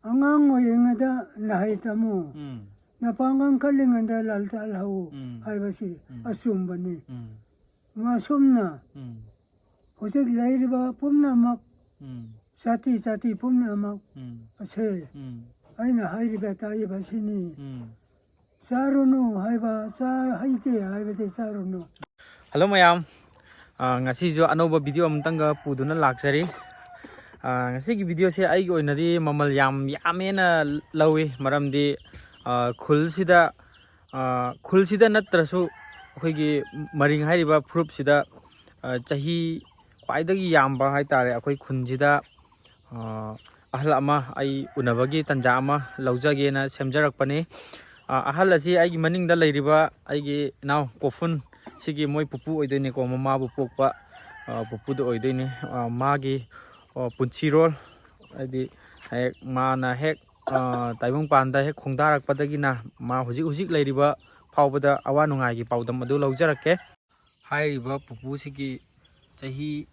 angang oringada nahitamu napangang kalinganda laltalahu haibasi asumbani masumna hojik lairiba pumna mak sati pumna mak ase aina hairiba taibasini saruno haiba sa haite haibate saruno. Hello mayam, ngasi jo anoba video amtanga puduna laksari. Ngasi ki video se ai goi nadi mamal yamena lawi maramdi khulsida natrasu akhoi gi maring hairiba fruit sida chahi kwaidagi yamba haitare akhoi khunjida ahal ama ai unabagi tanja ama laujage na semjarakpani. Ahal asi ai gi maningda leiriba ai gi naw kofun sigi moi pupu oidoine ko mama bu pokpa pupu do oidoine magi punchirol adi hek mana hek taibung panda hek khongdarak padagina ma hujik leiriba phawbada awa nungai gi pawdam adu lawjarake. Hairiba pupu sigi chahi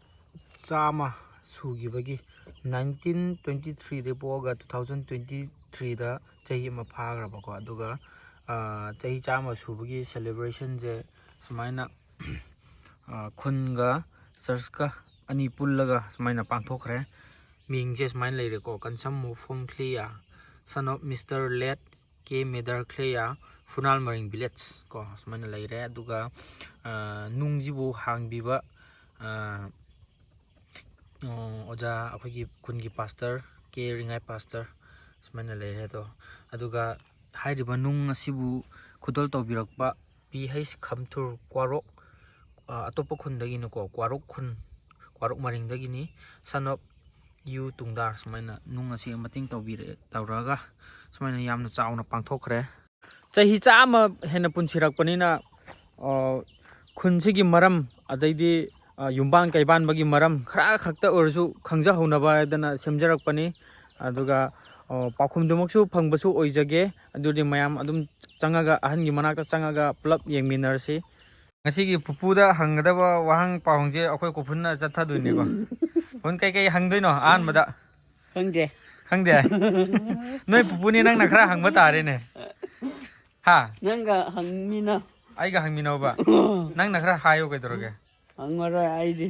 chama sugibagi 1923 de poga 2023 da chahi ma phagraba ko aduga chahi chama subagi celebration je sumaina khunga churchka ani pullaga sumaina pangthokre mingje sumaina leire ko kansam mufum khleya son of Mr. Let K Medar khleya funal maring village ko sumaina leire aduga nungjibu hangbiba oja akhoi khungi pastor K ringai pastor sumaina leire to aduga hairiba nung asibu khudol tawbirakpa PH Khamthur Kwarok atopa khundagi no ko Kwarok maringdagi son of U Tungdar sumaina nung asi mating tawraga sumaina yamna chauna pangthokre. Chahi chama hena punsirakpanina khunsigi maram adaidi yumbang kaiban bagi maram khara khakta orsu khangja honaba dana semjarakpani aduga pakhumdumaksu phangbasu oijage adudi mayam adum changaga ahangi manakta changaga pulap yengminarsi. Ngasigi pupuda hangdaba wahang pahongje akhoi kophunna chathaduine ko phun kai hangdoino anbada hangde noi pupuni nang nakhra hangba tare ne ha Nanga hangmina aiga hangmino ba nang nakhra hayo kaidoroge hangmara aidi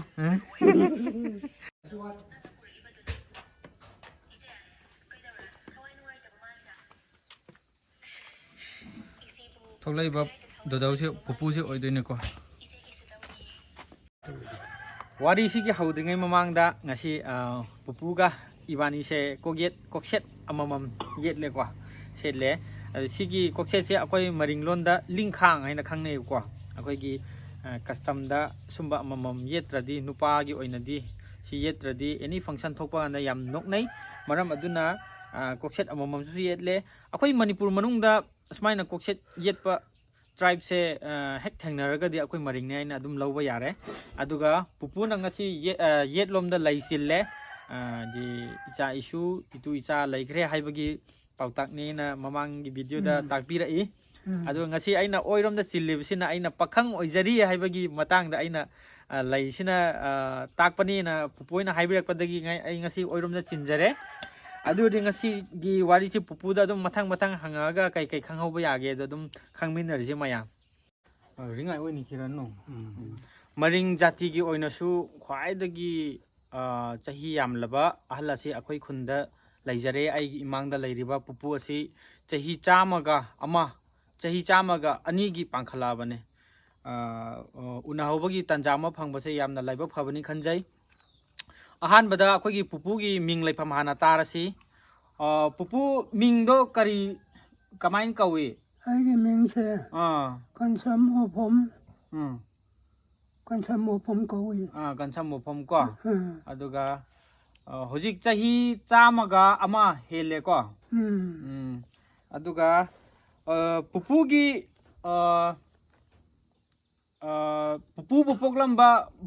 thoklaiba dodause pupuse oidoine ko wari sigi haudingai mamangda ngasi pupuga ibani se kokset amamam yetle ko setle sigi kokset se akoi maringlonda lingkhang haina khangnei ko akoi gi custom da sumba amamam yetradi nupa gi oinadi si yetradi any function thokpa na yam noknai maram aduna kokset amamam su yetle akoi manipur manungda asmaina kokset yetpa tribe se hek thengnaraga di akoi maring ne aina adum lawba yare aduga pupu na ngasi yetlomda laisille di icha isu itu icha laikre haibagi pautak ni na mamang gi video da takpira I adu ngasi aina oiromda sillibsina aina pakhang oijari haibagi matang da aina laisina takpani na pupuina haibirakpadagi ngai ai ngasi oiromda chinjare adudi ngasi gi wari chi pupuda dum mathang hangaga kai khanghauba yage dum khangminerje maya ringai oini kirano maring jati gi oinasu khwaidagi chahi yamlaba ahlasi akhoi khunda laijare ai imangda leiriba pupu asi chahi chamaga ani gi pangkhalabane unahobagi tanjama phangbase yamna laiba phabani khanjai. Ahanbada akhoi gi pupu gi ming laifam hana tarasi pupu mingdo kari kamain kawi aigi mingse kansam opom kawi kansam opom ko aduga hojik chahi chamaga ama hele ko aduga pupugi pupu bupok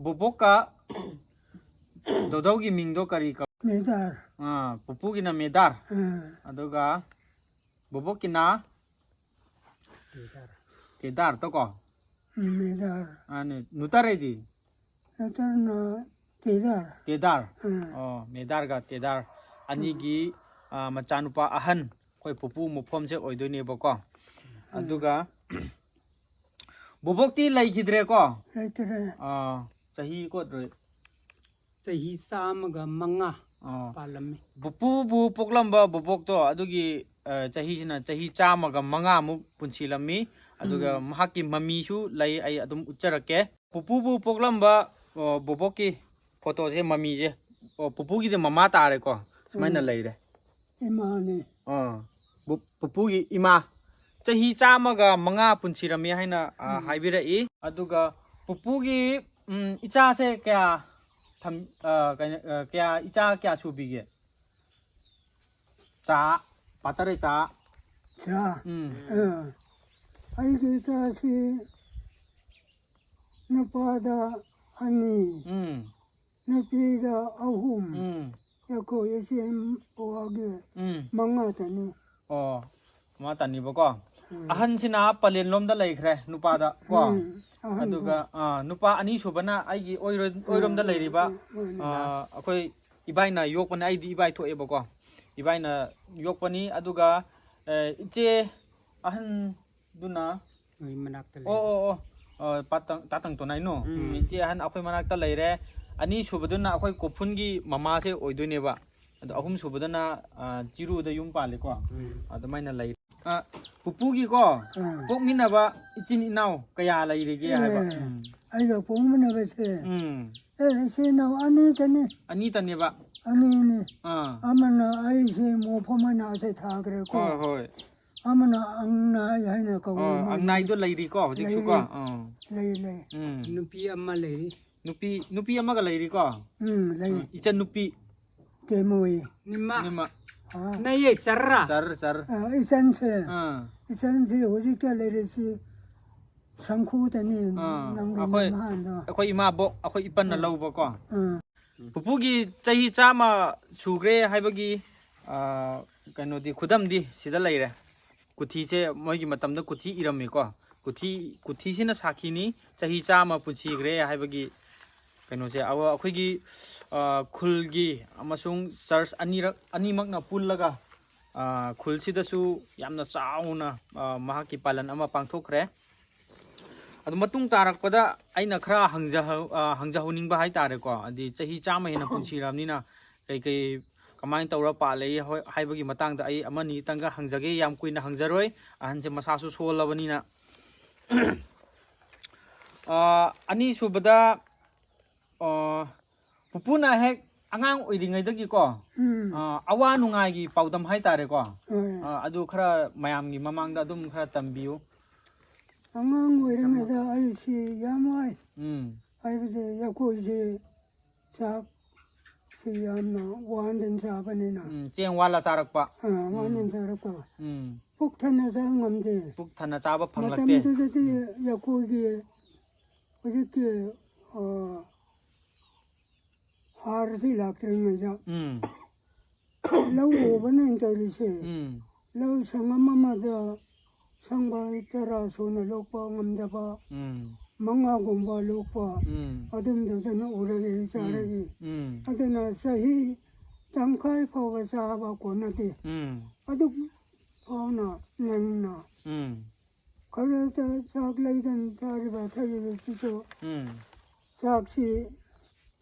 buboka dodaugi mingdo kari ka medar pupugi na medar aduga bubokina kedar to ko medar ane nutaredi nutar na tedar medar ga tedar anigi machanupa ahan koi pupu mufom se oidoi ba ko aduga bobok ti lai khidre ko Later, chahi ko re Sahi Samaga Manga Palame. bupu bu poklamba bobok to adugi chahi jina chahi chamaga manga mu punchilami aduga mahaki mami su lai ai adum ucharake pupu bu poklamba boboki photo je mami je pupu gi de mama tare ko sumaina leire Imani, pupu gi ima chahi chamaga manga punchirami haina haibira I aduga pupu gi icha se kya tham kya icha kya subige cha patare cha Cha, I get a see Napada Ani, Napida Ahum, Yako Yasim Oage, Mangatani. mata ni ba ko ahan sina palen lom da lai khre nupa da ko aduga nupa ani subana aigi oirom da leiri ba akoi ibaina yokpani aidi ibai thoe ba ko ibaina yokpani aduga iche ahan duna Manakta. tatang to nai no iche ahan akoi manakta leire ani subaduna akoi kophungi mama se oidone ba adu ahum subadana jiru da yum pale ko adumaina lai pupugi ko pokmina ba ichin inau kaya lairege haiba I got Pumana Vese. Say now, Annie Tani, ani tane ba Annie, Amana, I say more Pomana as a Tagre. hoi Amana, Anna, Yanako, ang nai do lairi ko hojik su ko Lay, Nupia Malay. nupi amaga lairi ko lay, ichan nupi Temui. Nima. nima Naye Sarra. sar Isanse, Isanse, Ojika Lady, Sanku Tani, akoi ima bo akoi ipan na lau ba ko pupugi chahi chama sugre haibagi kano di khudam di sida laire kuthi che moigi matam da kuthi irami ko kuthi sina sakhi ni chahi chama puchi gre haibagi kano che awa akhoi gi khulgi amasung church animak na pullaga khul sida su yamna chauna mahaki palan ama pangthokre adu matung tarakpada aina khara hangjahuningba hai tare ko adi chahi chama hena punchiramnina kai kamain tawra pa lei haibagi matangda ai amani tanga hangjage yam kuina hangjaroi ahanse masasu solabanina ani subada pupuna hek angang oiringai dagi ko awa nungai gi paudam hai tare ko adu khara mayam gi mamangda dum khara tambiu Among wearing I see Yamai. I was a Yakuzi Chap, see Yamna, one in Chabanina. cheng wala sarakpa One in Sarapa. Puktan as I'm on there. puk thana chaba Matam phanglakte to the Yakuzi, was it Harsi Lactring? Low over into say. Low Sangama the Sangba Tara Sona Lopa Ngamdaba, Manga Gumba Lopa, Adam doesn't order Sari. Adana Sahi, Tankai Pavasaba Konati, Adu Pona Nangna, Kalata Saklay and Tariba Tayo, Saksi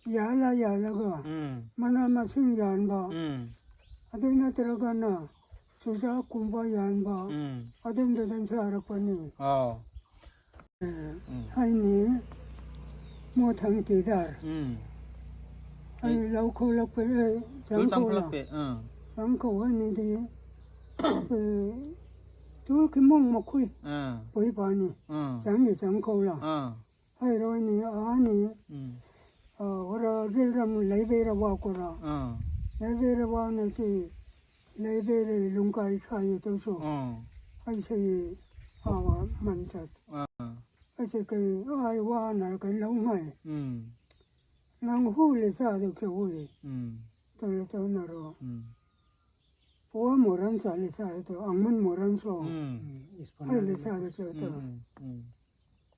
Yala Yalaga, Manama Sinjanba, Adana Tragana. Suja kumba yanba, adam dadan sarakani. Haini mo thang tidar. Ai lauko lakpe, jangko hani di. Tu kimong makui, poi pani, jangi jangko la. Hai roi ni ani, ora riram leibera wakora. Leibera wana ti. Leibere lungkai kai to so. I say our mansat. I say I wana kai long mai. Nang huli sa de koi. To naro. Po moran sa le sa to angman moran so. I le sa de to.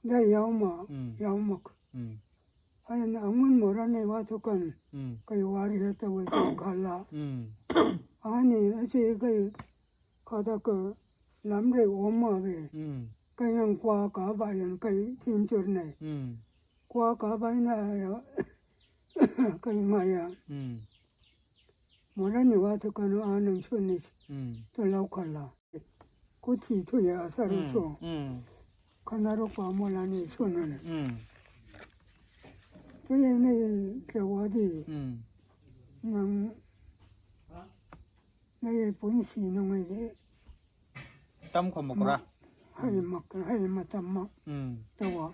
Da yaumak. I angman moran ne wa to kan. Kai wari ta we to kala. 아니 어제 그 가다 그 남래 엄마베 그냥 과 가봐요 그 팀줄네 과 가봐이나요 그 말이야 뭐라니 와서 그는 아는 손이 또 나올라 고티 토야 사르소 카나로 과몰라니 손은 그얘네 그 어디 난 나의 본시는 왜 tâm không một ra hay mà tầm mặc tao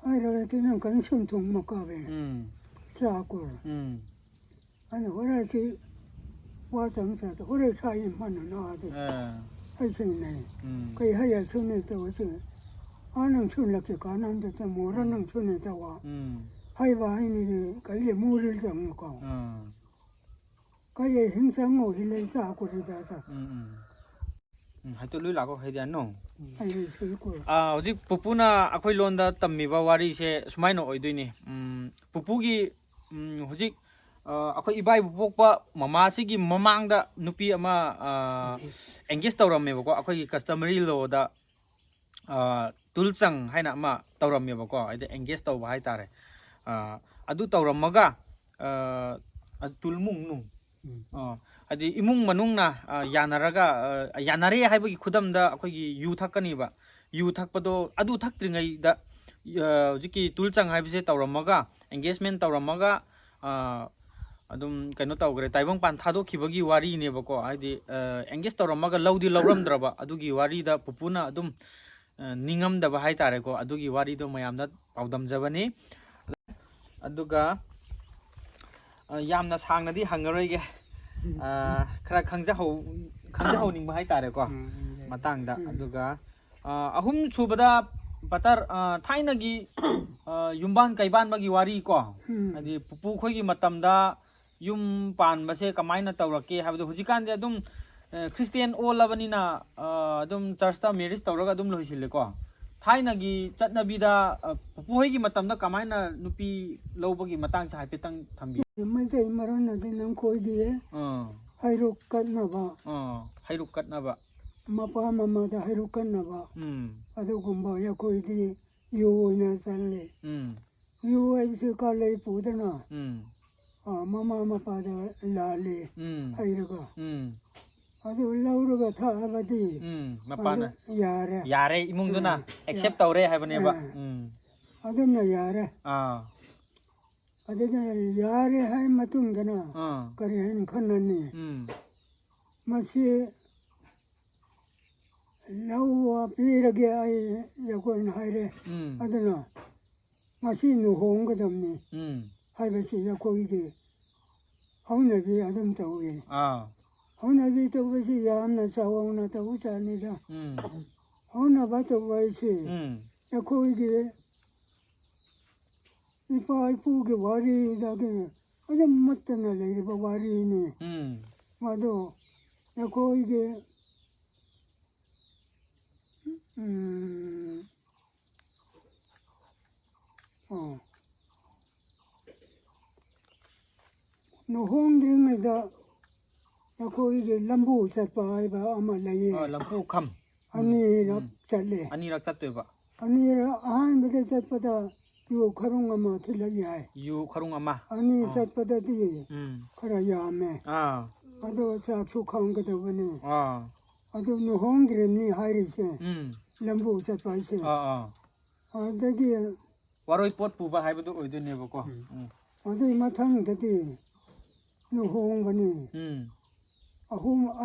ai rồi thì nó cần xuân thùng mà có về xa của anh hồi thì qua chẳng sao hồi sai mà nó thì hay gì này cái hay là xuân này tao chứ anh xuân là cái cả năm thì mua ra năm xuân này tao hay và hay này cái gì mua được chẳng mà có cái gì hình sáng ngồi thì lấy xa của người ta sao hay tôi lưới lạc có hay đi ăn nông hay là suy của hꯧꯖꯤꯛ ꯄꯨꯄꯨꯅ ꯑꯩꯈꯣꯏ ꯂꯣꯟꯗ ꯇꯝꯃꯤꯕ ꯋꯥꯔꯤꯁꯦ ꯁꯨꯃꯥꯏꯅ ꯑꯣꯏꯗꯣꯏꯅꯤ ꯄꯨꯄꯨꯒꯤ ꯍꯧꯖꯤꯛ ꯑꯩꯈꯣꯏ ꯏꯕꯥꯏꯕꯨ ꯄꯣꯛꯄ ꯃꯃꯥꯁꯤꯒꯤ ꯃꯃꯥꯡꯗ ꯅꯨꯄꯤ ꯑꯃ ꯑꯦꯡꯒꯦꯖ ꯇꯧꯔꯝꯃꯦꯕꯀꯣ ꯑꯩꯈꯣꯏꯒꯤ ꯀꯁꯇꯃꯔꯤ ꯂꯣꯗ ꯇꯨꯜꯆꯪ ꯍꯥꯏꯅ ꯑꯃ ꯇꯧꯔꯝꯃꯦꯕꯀꯣ ꯍꯥꯏꯗꯤ ꯑꯦꯡꯒꯦꯖ ꯇꯧꯕ ꯍꯥꯏꯇꯥꯔꯦ ꯑꯗꯨ ꯇꯧꯔꯝꯃꯒ ꯇꯨꯜꯃꯨꯡꯅꯨꯡ ꯍꯥꯏꯗꯤ ꯏꯃꯨꯡ ꯃꯅꯨꯡꯅ ꯌꯥꯅꯔꯒ ꯌꯥꯅꯔꯦ ꯍꯥꯏꯕꯒꯤ ꯈꯨꯗꯝꯗ ꯑꯩꯈꯣꯏꯒꯤ ꯌꯨ ꯊꯛꯀꯅꯤꯕ ꯌꯨ ꯊꯛꯄꯗꯣ ꯑꯗꯨ ꯊꯛꯇ꯭ꯔꯤꯉꯩꯗ ꯍꯧꯖꯤꯛꯀꯤ ꯇꯨꯜꯆꯪ ꯍꯥꯏꯕꯁꯦ ꯇꯧꯔꯝꯃꯒ ꯑꯦꯡꯒꯦꯖꯃꯦꯟ ꯇꯧꯔꯝꯃꯒ ꯑꯗꯨꯝ ꯀꯩꯅꯣ ꯇꯧꯈ꯭ꯔꯦ ꯇꯥꯏꯕꯪꯄꯥꯟ ꯊꯥꯗꯣꯛꯈꯤꯕꯒꯤ ꯋꯥꯔꯤꯅꯦꯕꯀꯣ ꯍꯥꯏꯗꯤ ꯑꯦꯡꯒꯦꯖ ꯇꯧꯔꯝꯃꯒ ꯂꯧꯗꯤ ꯂꯧꯔꯝꯗ꯭ꯔꯕ ꯑꯗꯨꯒꯤ ꯋꯥꯔꯤꯗ ꯄꯨꯄꯨꯅ ꯑꯗꯨꯝ ꯅꯤꯡꯉꯝꯗꯕ ꯍꯥꯏꯇꯥꯔꯦꯀꯣ ꯑꯗꯨꯒꯤ ꯋꯥꯔꯤꯗꯣ ꯃꯌꯥꯝꯗ ꯄꯥꯎꯗꯝꯖꯕꯅꯤ ꯑꯗꯨꯒ ꯌꯥꯝꯅ ꯁꯥꯡꯅꯗꯤ ꯍꯪꯉꯔꯣꯏꯒꯦ ꯈꯔ ꯈꯪꯖꯍꯧꯅꯤꯡꯕ ꯍꯥꯏꯇꯥꯔꯦꯀꯣ ꯃꯇꯥꯡꯗ ꯑꯗꯨꯒ ꯑꯍꯨꯝ ꯁꯨꯕꯗ ꯕꯇꯔ ꯊꯥꯏꯅꯒꯤ ꯌꯨꯝꯕꯥꯟ ꯀꯩꯕꯥꯟꯕꯒꯤ ꯋꯥꯔꯤ ꯀꯣ ꯍꯥꯏꯗꯤ ꯄꯨꯄꯨ ꯈꯣꯏꯒꯤ ꯃꯇꯝꯗ ꯌꯨꯝ ꯄꯥꯟꯕꯁꯦ ꯀꯃꯥꯏꯅ ꯇꯧꯔꯛꯀꯦ ꯍꯥꯏꯕꯗꯣ ꯍꯧꯖꯤꯛꯀꯥꯟꯁꯦ ꯑꯗꯨꯝ ꯈ꯭ꯔꯤꯁꯇꯤꯌꯟ ꯑꯣꯜꯂꯕꯅꯤꯅ ꯑꯗꯨꯝ ꯆꯔꯆꯇ ꯃꯦꯔꯤꯖ ꯇꯧꯔꯒ ꯑꯗꯨꯝ ꯂꯣꯏꯁꯤꯜꯂꯦꯀꯣ ꯊꯥꯏꯅꯒꯤ ꯆꯠꯅꯕꯤꯗ ꯄꯨꯄꯨ ꯍꯣꯏꯒꯤ ꯃꯇꯝꯗ ꯀꯃꯥꯏꯅ ꯅꯨꯄꯤ ꯂꯧꯕꯒꯤ ꯃꯇꯥꯡꯁꯦ ꯍꯥꯏꯐꯦꯠꯇꯪ ꯊꯝꯕꯤꯌꯨ ꯃꯩꯇꯩ ꯃꯔꯣꯟꯗꯗꯤ ꯅꯪ ꯈꯣꯏꯗꯤꯌꯦ ꯍꯩꯔꯨꯛ ꯀꯠꯅꯕ ꯍꯩꯔꯨꯛ ꯀꯠꯅꯕ ꯃꯄꯥ ꯃꯃꯥꯗ ꯍꯩꯔꯨꯛ ꯀꯠꯅꯕ ꯑꯗꯨꯒꯨꯝꯕ ꯑꯩꯈꯣꯏꯗꯤ ꯌꯨ ꯑꯣꯏꯅ ꯆꯜꯂꯦ ꯌꯨ ꯍꯥꯏꯕꯁꯤ ꯀꯥꯂꯩ ꯄꯨꯗꯅ ꯃꯃꯥ ꯃꯄꯥꯗ ꯂꯥꯜꯂꯦ ꯍꯩꯔꯒ ꯑꯗꯨ ꯂꯧꯔꯒ ꯊꯛꯑꯕꯗꯤ ꯃꯄꯥꯅ ꯌꯥꯔꯦ ꯌꯥꯔꯦ ꯏꯃꯨꯡꯗꯨꯅ ꯑꯦꯛꯁꯦꯞ ꯇꯧꯔꯦ ꯍꯥꯏꯕꯅꯦꯕ ꯑꯗꯨꯅ ꯌꯥꯔꯦ ꯑꯗꯨꯅ ꯌꯥꯔꯦ ꯍꯥꯏ ꯃꯇꯨꯡꯗꯅ ꯀꯔꯤ ꯍꯥꯏꯅ ꯈꯟꯅꯅꯤ ꯃꯁꯤ ꯂꯧ ꯄꯤꯔꯒꯦ ꯑꯩꯈꯣꯏꯅ ꯍꯥꯏꯔꯦ ꯑꯗꯨꯅ ꯉꯁꯤ ꯂꯨꯍꯣꯡꯒꯗꯕꯅꯤ ꯍꯥꯏꯕꯁꯤ ꯑꯩꯈꯣꯏꯒꯤ ꯍꯧꯅꯕꯤ ꯑꯗꯨꯝ ꯇꯧꯏ ꯍꯧꯅꯕꯤ ꯇꯧꯕꯁꯤ ꯌꯥꯝꯅ ꯆꯥꯎꯅ ꯇꯧꯕꯖꯥꯠꯅꯤꯗ ꯍꯧꯅꯕ ꯇꯧꯕ ꯍꯥꯏꯁꯤ ꯑꯩꯈꯣꯏꯒꯤ ꯏꯄꯥ ꯏꯄꯨꯒꯤ ꯋꯥꯔꯤꯗꯒꯤ ꯑꯗꯨꯝ ꯃꯠꯇꯅ ꯂꯩꯔꯤꯕ ꯋꯥꯔꯤꯅꯤ ꯃꯗꯨ ꯑꯩꯈꯣꯏꯒꯤ ꯂꯨꯍꯣꯡꯗ꯭ꯔꯤꯉꯩꯗ ꯑꯩꯈꯣꯏꯒꯤ ꯂꯝꯕꯨ ꯆꯠꯄ ꯍꯥꯏꯕ ꯑꯃ ꯂꯩꯌꯦ ꯂꯝꯕꯨ ꯈꯝ ꯑꯅꯤꯔꯛ ꯆꯠꯂꯦ ꯑꯅꯤꯔꯛ ꯆꯠꯇꯣꯏꯕ ꯑꯅꯤꯔꯛ ꯑꯍꯥꯟꯕꯗ ꯆꯠꯄꯗ ꯌꯨ ꯈꯔꯨꯡ ꯑꯃ ꯊꯤꯜꯂꯛ ꯌꯥꯏ ꯌꯨ ꯈꯔꯨꯡ ꯑꯃ ꯑꯅꯤ ꯆꯠꯄꯗꯗꯤ ꯈꯔ ꯌꯥꯝꯃꯦ ꯑꯗꯣ ꯆꯥꯛꯁꯨ ꯈꯪꯒꯗꯕꯅꯤ ꯑꯗꯨ ꯂꯨꯍꯣꯡꯗ꯭ꯔꯤꯕꯅꯤ ꯍꯥꯏꯔꯤꯁꯦ ꯂꯝꯕꯨ ꯆꯠꯄ ꯍꯥꯏꯁꯦ ꯑꯗꯒꯤ ꯋꯥꯔꯣꯏ ꯄꯣꯠ ꯄꯨꯕ ꯍꯥꯏꯕꯗꯨ ꯑꯣꯏꯗꯣꯏꯅꯦꯕꯀꯣ ꯑꯗꯨꯒꯤ ꯃꯊꯪꯗꯗꯤ ꯂꯨꯍꯣꯡꯕꯅꯤ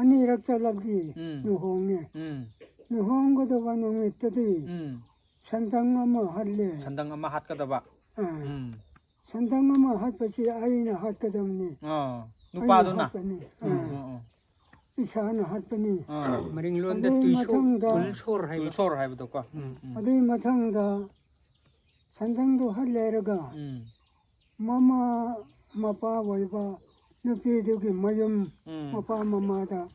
ꯑꯅꯤꯔꯛ ꯆꯠꯂꯗꯤ ꯂꯨꯍꯣꯡꯉꯦ ꯂꯨꯍꯣꯡꯒꯗꯕ ꯅꯨꯃꯤꯠꯇꯗꯤ ꯁꯟꯗꯪ ꯑꯃ ꯍꯠꯂꯦ ꯁꯟꯗꯪ ꯑꯃ ꯍꯥꯠꯀꯗꯕ ꯁꯟꯗꯪ ꯑꯃ ꯍꯠꯄꯁꯤ ꯑꯩꯅ ꯍꯠꯀꯗꯕꯅꯤ ꯅꯨꯄꯥꯗꯨꯅ ꯏꯁꯥꯅ ꯍꯠꯄꯅꯤ ꯃꯔꯤꯡꯂꯣꯟꯗ ꯇꯨꯜꯁꯣꯔ ꯍꯥꯏꯕꯗꯣꯀꯣ ꯑꯗꯨꯒꯤ ꯃꯊꯪꯗ ꯁꯟꯗꯪꯗꯣ ꯍꯠꯂꯦꯔꯒ ꯃꯃꯥ ꯃꯄꯥ ꯑꯣꯏꯕ ꯅꯨꯄꯤꯗꯨꯒꯤ ꯃꯌꯨꯝ ꯃꯄꯥ ꯃꯃꯥꯗ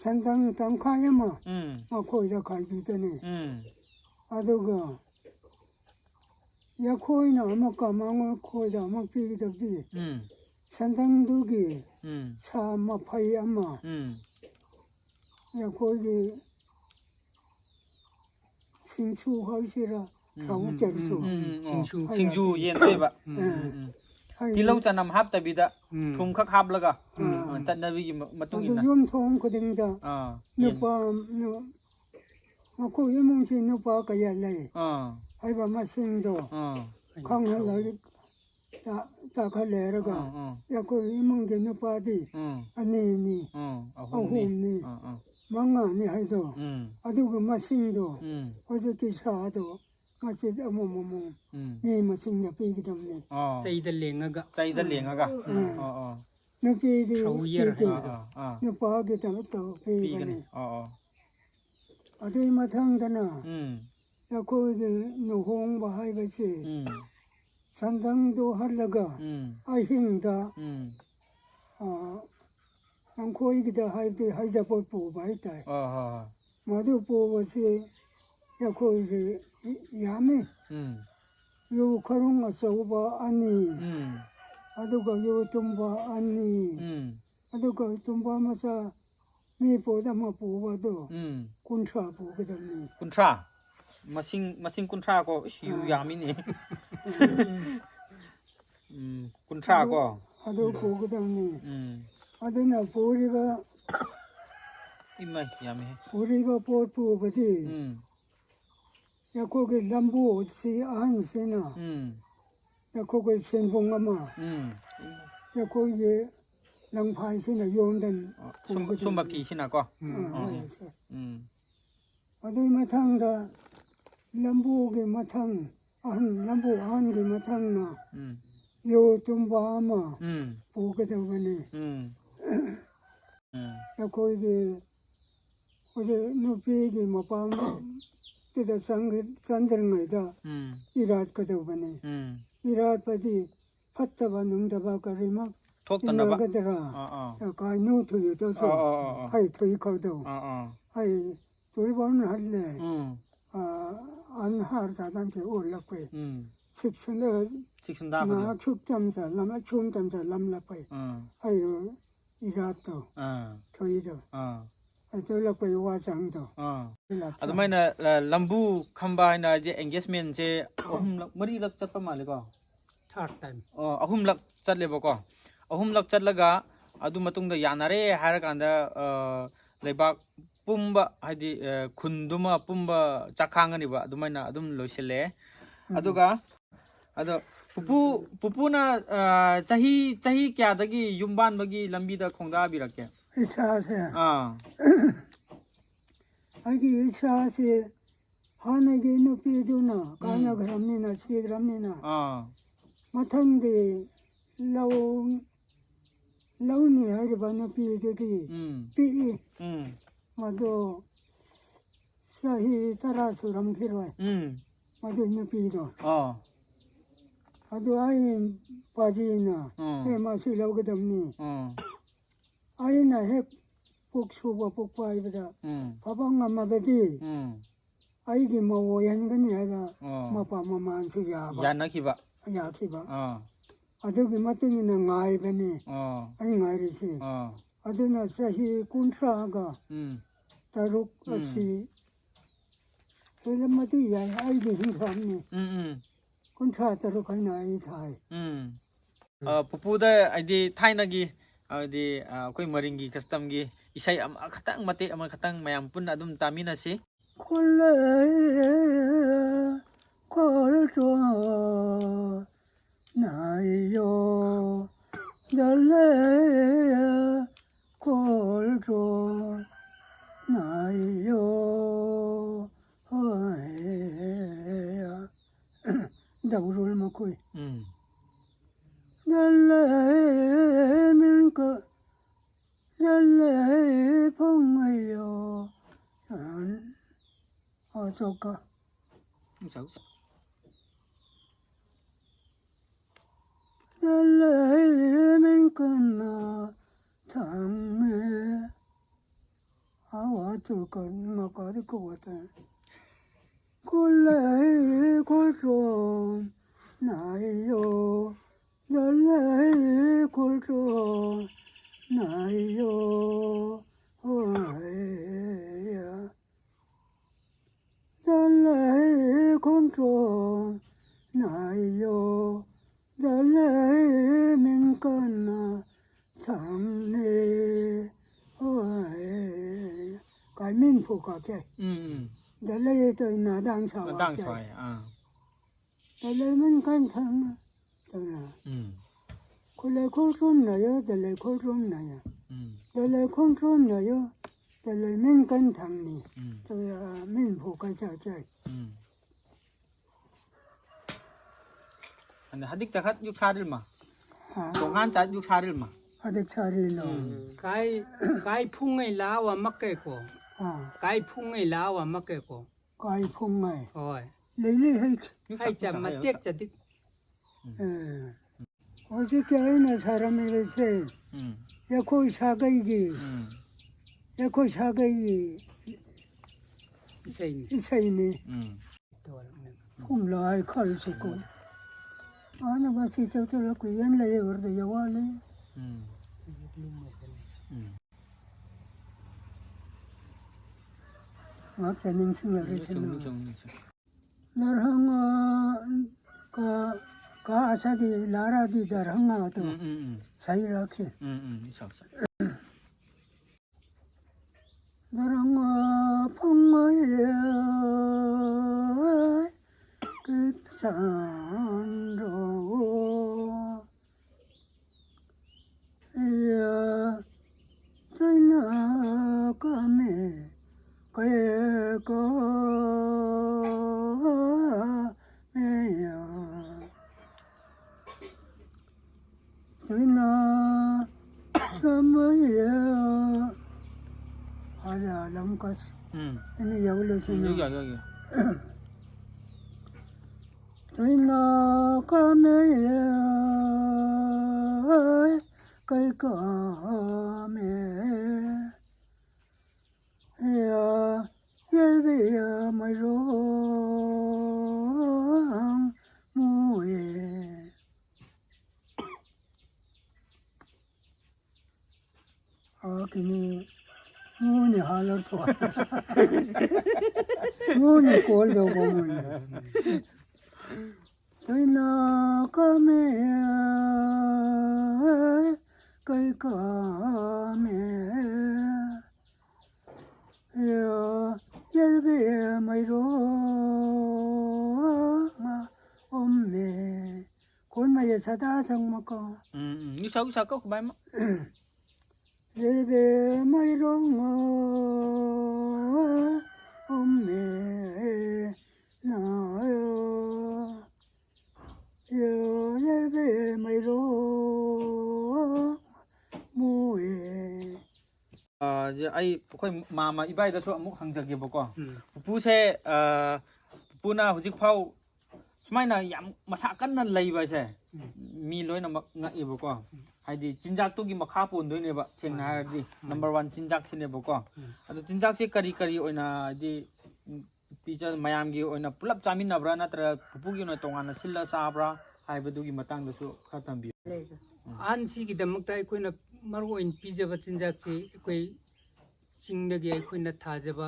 ꯁꯟꯗꯪ ꯇꯪꯈꯥꯏ ꯑꯃ ꯃꯈꯣꯏꯗ ꯈꯥꯏꯕꯤꯒꯅꯤ ꯑꯗꯨꯒ 야코이나 아마까 망을 코이다 아마 비기덕디 음. 산당두기 음. 차마 파이 아마 음. 야코이 싱수하시라 자우께서 싱주 yenด้วยบะ ที่เราจะนำฮับแต่บิดะทุมคักฮับแล้วก็จัดนาวิมาตุ้งอินนะ 용통 그등다 누파 누고 이몽시 누파 가야래 아이바 마싱도 강하라 다 갈래라가 야고 이몽게 누파디 아니니 아ሁ니 망아니 하이도 아두고 마싱도 어저께 사도 마치 어머머머 니 마싱야 비기 때문에 Sayda lengaga. ใจจะเหลียงอะกะ 누피디 Chawyer 누파게 때문에 또 ปีกัน 비기네 อ๋อ 아들 마탕다나 อืม 야코이게 노홍 바하이바시 อืม 산당도 하려가 อืม 아hin다 อืม 남코이기다 하이데 하이자볼 보바이다 อ๋อ 마도 보바시 야코이게 야메 อืม 요 카롱아 서우바 아니 อืม 아도가 요 tum바 아니 อืม 아도가 tum바 마사 미보다 마 보바도 อืม 군차 보거든요 คุณทรามาซิงคุณทราก็ชิวยามินี่คุณทราก็ 아도 보거든요 อืม 아도나 보리가 อีไม่ยามิ 보리가 보바디 อืม 야코게 람보 시 안시나 อืม 야코게 sen봉아마 อืม 야코게 랑파이시나 용된 ซุ่มบะผีชินะก็ อืม 어디 마탕다 람보게 마탕 안 람보 안게 마탕나 อืม 요 tum바마 อืม 보게 되거니 อืมอืม 야코게 어제 누피게 마밤 때다 산들응이다 อืม 이랏 거더거니 อืม 이랏 바디 팟다바 능다바 가리막 ทกตันนะบะ 지나가더라 อ๋ออ๋อ 가이 노트에 อ๋อ 떠서 อ๋อ 하이 토이커도 อ๋ออ๋อ 하이 돌반을 할래 อืม 안하르 사단께 올라고 อืม 식천에 ซิกชุนดาพอดี 나 축담자 남아 춤담자 남라고 อืม 하이 이라또 อ่า 토이도 อ่า 돌라고 와장도 อ่า 일라또 ಅದುไม่นะลัมบูคัมบายนะเจ engagement เจหุ่มลักมรีลักจัดประมาณเลยก็ Third time. หุ่มลักจัดเลยบ่ก็หุ่มลักจัดแล้วก็ಅದುมตุงda yanare haraganda leibak pumba hadi khunduma pumba chakhangani ba adumaina adum loisele aduga ado pupuna chahi kya dagi yumban bagi lambi da khongda birake 이차세 ah 아기 이차세 하나게 누피도나 가나 그람니나 시드람니나 마탕데 라우니 하이르바 누피도디 삐 마도 사히 따라서람 필요해 마도 누피도 아도 아이 바지나 해마시 라우거든니 아이나 핵 복수바 복바이보다 바방가 마베디 아이기 뭐 연근이 해가 마파마만 수야바 yanaki ba 야키바 아도기 마등이나 nga이베니 아니 nga이리시 아도나 사히 군사가 다룩 어시 헬마디 야 아이기 힘삼니 군사 다룩 하나 이타이 pupuda id thainagi adi koi maringi custom gi isai am khatang mate am khatang mayam pun adum tamina si 콜레 콜조 나이요 달레 콜조 나이요 어야 다우를 먹고 달레 밀고 달레 봉어요 어서가 달래면 끝나 당에 아와줄 건 먹어야 될것 같아 골래 골좀 나이요 달래 골조 나이요 오야 달래 골조 나이요 달래 민간나 참네 오야 cái minh phụ có cái để lấy tôi nó đang sợ đang xoài à để lấy mình cẩn thận đó là cô lấy khôn trốn này để lấy khôn trốn này để lấy khôn trốn này để lấy mình cẩn thận này tôi minh phụ cái sao chơi anh hadik jahat yuk saril mà 동안 자 yuk saril mà 아직 차리로 cái phung ngày lá và mắc cái cổ à cái phung ngày lá và mắc cái cổ cái phong này rồi lấy hay hay chậm mà tiếc chặt đi 어저께 어느 사람이랬어요. 야코 사가이기, 야코 사가이기 xây 이사이니 홈라이 칼수고. 아나 마치 저저라고 연락이 그러다 여와래. 막자는 생각을 너랑아 ka asadi lara di darhanga to sai rakhe darhanga phangaya kitsanro ya taina kame kaya ko Ina ramaya ada lamkas ini ya boleh sini Ina kamaya kai kame ya yelbi ya mayong muye 그니 문이 하늘 또 문이 꼴도 보면 너희나 까매야 까매 야 열배 마이로 엄매 곤마에 사다 성먹고 như sao có bài mà 열배 마이롱어 엄매 나요 열배 마이롱 뭐에 giờ ai khôi mà ibai đó số mốc hàng giờ kia bao con pu xe pu na hujik phao mai na yam masa kan na lei ba se mi loi na nga i bao con haidi chinjak to gi makha pon doi ne ba seng na di number 1 chinjak sine ba ko adu chinjak se kari kari oina di teacher mayam gi oina pulap chamin na bra na tra pupu gi na tonga na silla sa bra hai ba du gi matang da su khatam bi an si gi damak tai koina maru in pizza ba chinjak si koi chingda gi koina thajaba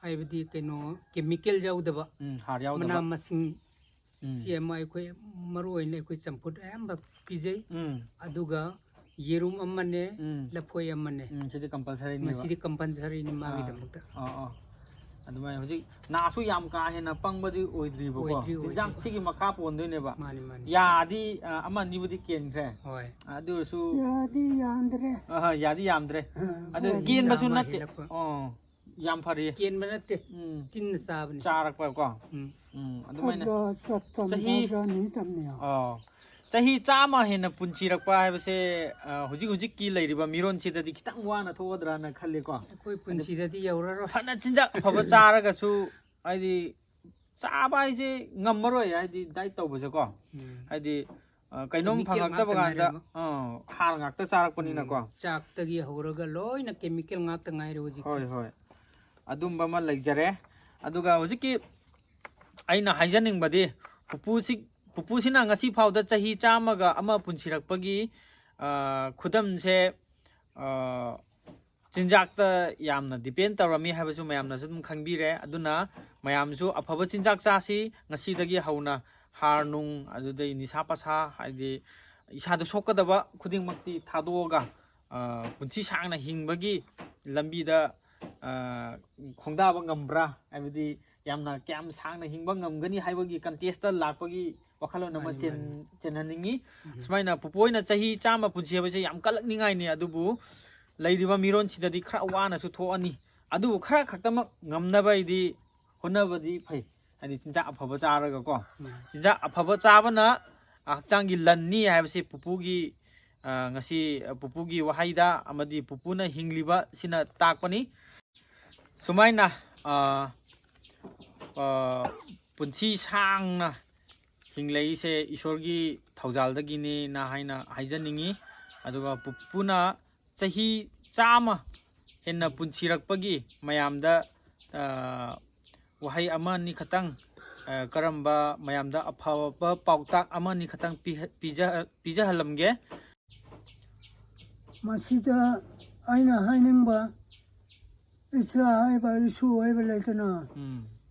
ai badi keno chemical jaudaba har yaw mana masing CMI koi maru in koi champut amba pizza aduga yerum amane lapoi amane sidi compulsory ni masidi compulsory ni magi damak adumai hojik na su yam ka he na pang badi oidri bo ko chinjak sigi makha pon doi ne ba mani mani ya di aman ni budi ken kre hoi adu su 야디 안드레 yadi yamdre adu gen ba su natte yam phari ken banate tin sabni charak pa ko adumai na chahi ni tamne chahi chama he na punchi rak pa ha se hujik hujik ki leiriba miron si dadi kitang wana thodra na khalle ko koi punchi dadi yauraro phana chinja phaba charaga su aidi chaba ise ngammaroi aidi dai tawbase ko aidi kainom phangak ta baganda har ngak ta charak pani na ko chak tagi horaga loina chemical ngak ta ngai roji hoi hoi adumba ma legjare aduga hujiki aina haijaning badi pupu sik ꯄꯨꯄꯨꯁꯤꯅ ꯉꯁꯤ ꯐꯥꯎꯗ ꯆꯍꯤ 100ꯒ 1 ꯄꯨꯟꯁꯤꯔꯛꯄꯒꯤ ꯈꯨꯗꯝꯁꯦ ꯆꯤꯟꯖꯥꯛꯇ ꯌꯥꯝꯅ depend ꯇꯧꯔꯝꯃꯤ ꯍꯥꯏꯕꯁꯨ ꯃꯌꯥꯝꯅꯁꯨ ꯑꯗꯨꯝ ꯈꯪꯕꯤꯔꯦ ꯑꯗꯨꯅ ꯃꯌꯥꯝꯁꯨ ꯑꯐꯕ ꯆꯤꯟꯖꯥꯛ ꯆꯥꯁꯤ ꯉꯁꯤꯗꯒꯤ ꯍꯧꯅ ꯍꯥꯔ ꯅꯨꯡ ꯑꯗꯨꯗꯩ ꯅꯤꯁꯥ ꯄꯁꯥ ꯍꯥꯏꯗꯤ ꯏꯁꯥꯗ ꯁꯣꯛꯀꯗꯕ ꯈꯨꯗꯤꯡꯃꯛꯇꯤ ꯊꯥꯗꯣꯛꯑꯒ ꯄꯨꯟꯁꯤ ꯁꯥꯡꯅ ꯍꯤꯡꯕꯒꯤ ꯂꯝꯕꯤꯗ ꯈꯣꯡꯗꯥꯕ ꯉꯝꯕ꯭ꯔꯥ ꯍꯥꯏꯕꯗꯤ ꯌꯥꯝꯅ ꯀꯌꯥꯝ ꯁꯥꯡꯅ ꯍꯤꯡꯕ ꯉꯝꯒꯅꯤ ꯍꯥꯏꯕꯒꯤ ꯀꯟꯇꯦꯁꯇ ꯂꯥꯛꯄꯒꯤ ꯋꯥꯈꯜꯂꯣꯟ ꯑꯃ ꯆꯦꯟꯍꯟꯅꯤꯡꯉꯤ ꯁꯨꯃꯥꯏꯅ ꯄꯨꯄꯨꯅ ꯆꯍꯤ 100 ꯄꯨꯟꯁꯤ ꯍꯥꯏꯕꯁꯦ ꯌꯥꯝ ꯀꯜꯂꯛꯅꯤꯡꯉꯥꯏꯅꯤ ꯑꯗꯨꯕꯨ ꯂꯩꯔꯤꯕ ꯃꯤꯔꯣꯟꯁꯤꯗꯗꯤ ꯈꯔ ꯋꯥꯅꯁꯨ ꯊꯣꯛꯑꯅꯤ ꯑꯗꯨꯕꯨ ꯈꯔ ꯈꯛꯇꯃꯛ ꯉꯝꯅꯕꯗꯤ ꯍꯣꯠꯅꯕꯗꯤ ꯐꯩ ꯍꯥꯏꯗꯤ ꯆꯤꯟꯖꯥꯛ ꯑꯐꯕ ꯆꯥꯔꯒꯀꯣ ꯆꯤꯟꯖꯥꯛ ꯑꯐꯕ ꯆꯥꯕꯅ ꯍꯛꯆꯥꯡꯒꯤ ꯂꯟꯅꯤ ꯍꯥꯏꯕꯁꯤ ꯄꯨꯄꯨꯒꯤ ngasi pupugi wahayda amadi pupuna hingliba sina takpani sumaina punsi sangna hinglei se isorgi thaujaldagini na haina haijaningi aduga pupuna chahi chama henna punsirakpagi mayamda wahay ama ni khatang karamba mayamda aphaba pautak ama ni khatang pija halamge masida aina hainingba isa haiba isu haiba leitana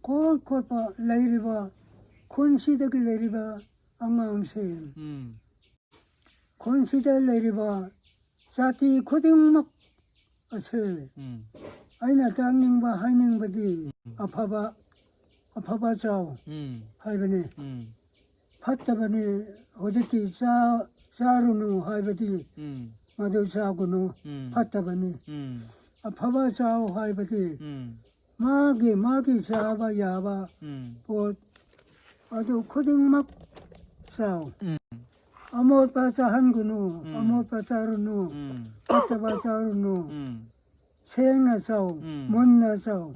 ko pa leiriba khonsida ki leiriba angangse khonsida leiriba sati khudingmak ase aina tangningba hainingbadi afaba chao haibane fattabane hojiki charunu haibadi madu chagunu fattabane afaba chao haibadi magi chaba yaba pot adu khudingmak chao amor pa chahangunu amor pa charunu fattaba charunu sengna chao monna chao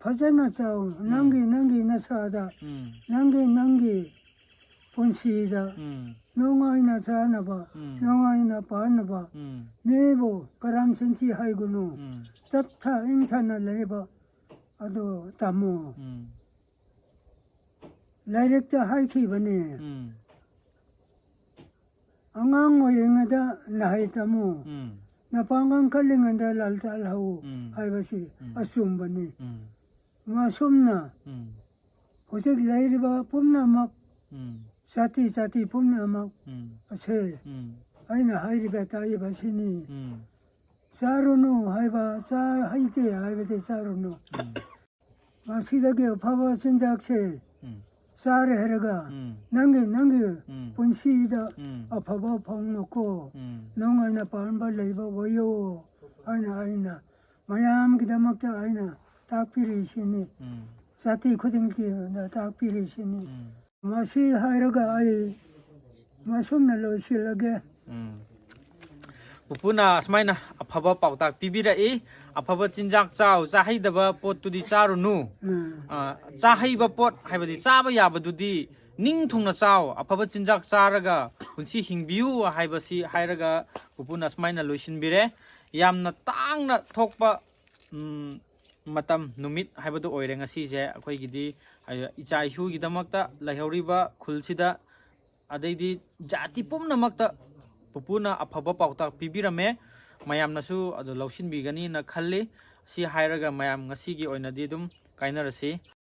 fajana chao nangi nasada nangi punshida nongaina chanaba nongaina panaba nebo karam senchi haigunu taptha ingthana leba ado tamu lairekta haiki bane angang oingada nahai tamu napangang kalinganda laltal hau haibasi asum bane masumna hojik lairiba pumnamak sati pumnamak ase aina hairiba taiba sini sarunu haiba sa haite haibate sarunu masidage phaba chinjakse sare heraga nangi punsida aphaba phangko nongaina panba leiba boyo aina mayam kidamakta aina takpiri sini sati khudingki na takpiri sini masi hairaga ai masumna lo silage pupuna asmaina afaba pautak pibirai afaba chinjak chau chahaidaba pot tudi charunu chahaiba pot haibadi chaba yabadudi ningthungna chau afaba chinjak charaga punsi hingbiu haibasi hairaga pupuna asmaina loisinbire yamna tangna thokpa matam numit haibadu oire ngasi je akhoi gidi icha isu gidamakta laihoriba khulsida adaidi jati pumnamakta pupuna afaba pautak pibirame mayamnasu adu lausinbigani na khalli si hairaga mayam ngasi gi oinadi dum kainarasi